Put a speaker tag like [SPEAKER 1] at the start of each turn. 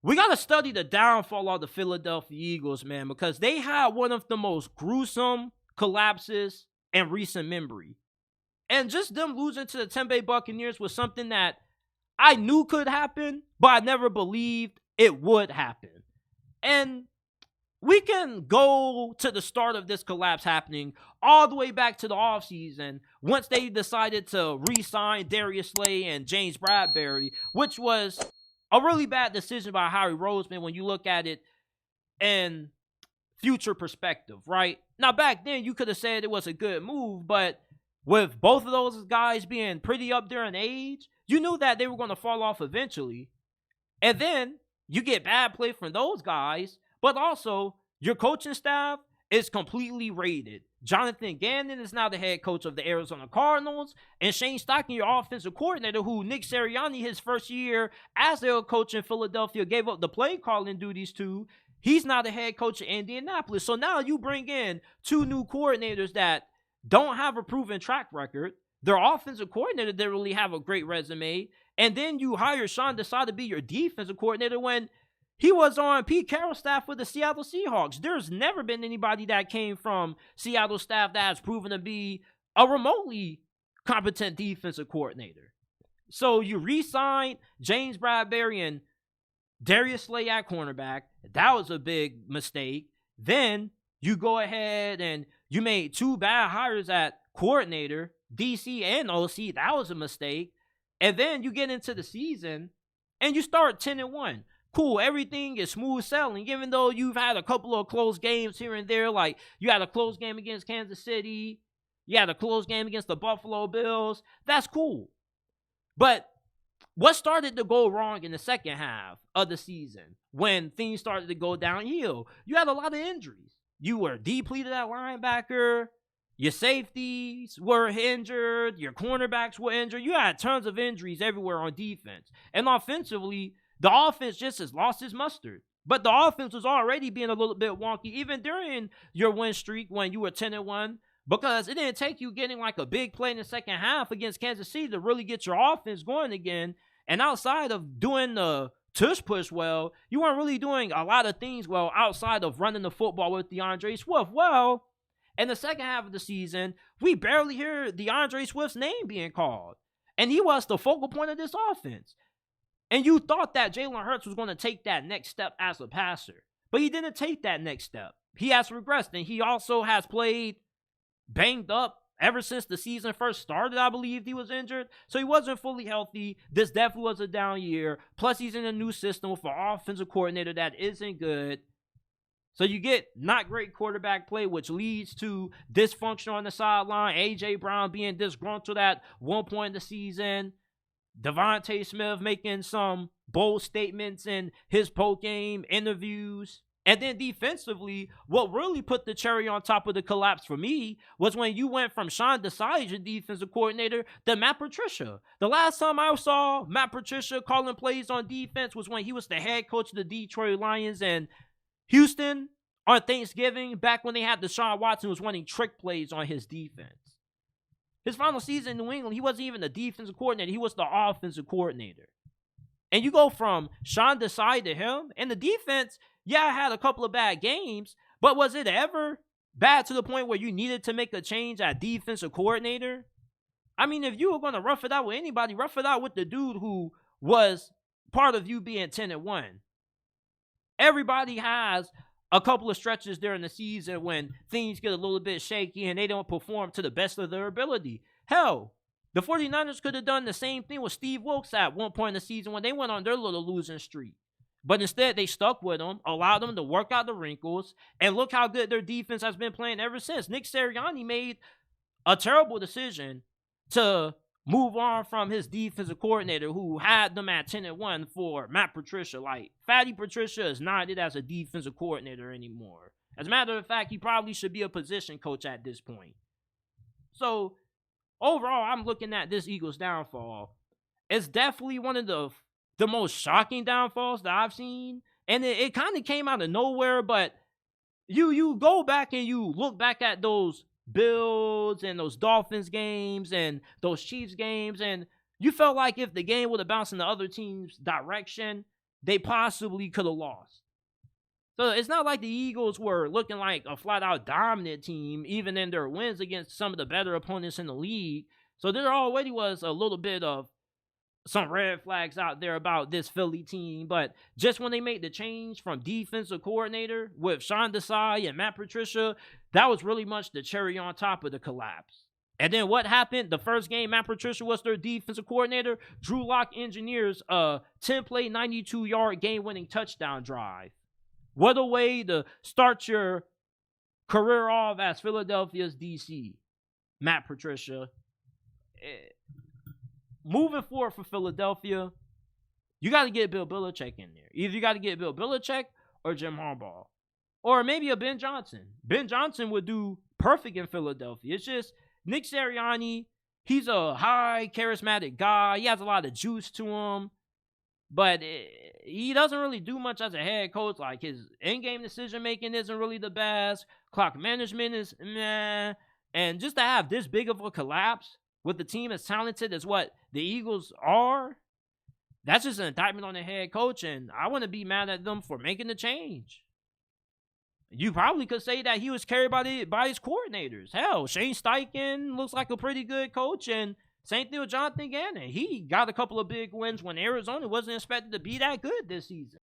[SPEAKER 1] we got to study the downfall of the Philadelphia Eagles, man, because they had one of the most gruesome collapses in recent memory. And just them losing to the Tampa Bay Buccaneers was something that I knew could happen, but I never believed it would happen. And we can go to the start of this collapse happening all the way back to the offseason once they decided to re-sign Darius Slay and James Bradbury, which was a really bad decision by Harry Roseman when you look at it in future perspective, right? Now, back then, you could have said it was a good move, but with both of those guys being pretty up there in age, you knew that they were going to fall off eventually. And then you get bad play from those guys, but also your coaching staff is completely raided. Jonathan Gannon is now the head coach of the Arizona Cardinals, and Shane Steichen, your offensive coordinator, who Nick Sirianni, his first year as their coach in Philadelphia, gave up the play calling duties to. He's now the head coach of Indianapolis. So now you bring in two new coordinators that don't have a proven track record. Their offensive coordinator didn't really have a great resume. And then you hire Sean Desai to be your defensive coordinator when he was on Pete Carroll's staff with the Seattle Seahawks. There's never been anybody that came from Seattle staff that has proven to be a remotely competent defensive coordinator. So you re-signed James Bradbury and Darius Slay at cornerback. That was a big mistake. Then you go ahead and you made two bad hires at coordinator, DC and OC. That was a mistake. And then you get into the season and you start 10-1. Cool, everything is smooth sailing, even though you've had a couple of close games here and there. Like, you had a close game against Kansas City. You had a close game against the Buffalo Bills. That's cool. But what started to go wrong in the second half of the season when things started to go downhill? You had a lot of injuries. You were depleted at linebacker. Your safeties were injured. Your cornerbacks were injured. You had tons of injuries everywhere on defense. And offensively, the offense just has lost its mustard. But the offense was already being a little bit wonky, even during your win streak when you were 10-1, because it didn't take you getting like a big play in the second half against Kansas City to really get your offense going again. And outside of doing the tush push well, you weren't really doing a lot of things well outside of running the football with DeAndre Swift. Well, in the second half of the season, we barely hear DeAndre Swift's name being called. And he was the focal point of this offense. And you thought that Jalen Hurts was going to take that next step as a passer. But he didn't take that next step. He has regressed. And he also has played banged up ever since the season first started. I believe he was injured. So he wasn't fully healthy. This definitely was a down year. Plus, he's in a new system with an offensive coordinator that isn't good. So you get not great quarterback play, which leads to dysfunction on the sideline. A.J. Brown being disgruntled at one point in the season. Devontae Smith making some bold statements in his post-game interviews. And then defensively, what really put the cherry on top of the collapse for me was when you went from Sean Desai as your defensive coordinator to Matt Patricia. The last time I saw Matt Patricia calling plays on defense was when he was the head coach of the Detroit Lions and Houston on Thanksgiving, back when they had Deshaun Watson was running trick plays on his defense. His final season in New England, he wasn't even the defensive coordinator. He was the offensive coordinator. And you go from Sean Desai to him, and the defense, yeah, had a couple of bad games, but was it ever bad to the point where you needed to make a change at defensive coordinator? I mean, if you were going to rough it out with anybody, rough it out with the dude who was part of you being 10-1. Everybody has a couple of stretches during the season when things get a little bit shaky and they don't perform to the best of their ability. Hell, the 49ers could have done the same thing with Steve Wilkes at one point in the season when they went on their little losing streak. But instead, they stuck with him, allowed them to work out the wrinkles, and look how good their defense has been playing ever since. Nick Sirianni made a terrible decision to move on from his defensive coordinator who had them at 10-1 for Matt Patricia. Like, Fatty Patricia is not it as a defensive coordinator anymore. As a matter of fact, he probably should be a position coach at this point. So, overall, I'm looking at this Eagles downfall. It's definitely one of the most shocking downfalls that I've seen. And it kind of came out of nowhere, but you go back and you look back at those Bills and those Dolphins games and those Chiefs games, and you felt like if the game would have bounced in the other team's direction, they possibly could have lost. So it's not like the Eagles were looking like a flat out dominant team, even in their wins against some of the better opponents in the league. So there already was a little bit of some red flags out there about this Philly team. But just when they made the change from defensive coordinator with Sean Desai and Matt Patricia, that was really much the cherry on top of the collapse. And then what happened? The first game, Matt Patricia was their defensive coordinator. Drew Lock engineers a 10-play, 92-yard game-winning touchdown drive. What a way to start your career off as Philadelphia's DC. Matt Patricia. Moving forward for Philadelphia, you got to get Bill Belichick in there. Either you got to get Bill Belichick or Jim Harbaugh. Or maybe a Ben Johnson. Ben Johnson would do perfect in Philadelphia. It's just Nick Sirianni, he's a high, charismatic guy. He has a lot of juice to him. But he doesn't really do much as a head coach. Like, his in-game decision-making isn't really the best. Clock management is meh. And just to have this big of a collapse with the team as talented as what the Eagles are, that's just an indictment on the head coach. And I want to be mad at them for making the change. You probably could say that he was carried by his coordinators. Hell, Shane Steichen looks like a pretty good coach, and same thing with Jonathan Gannon. He got a couple of big wins when Arizona wasn't expected to be that good this season.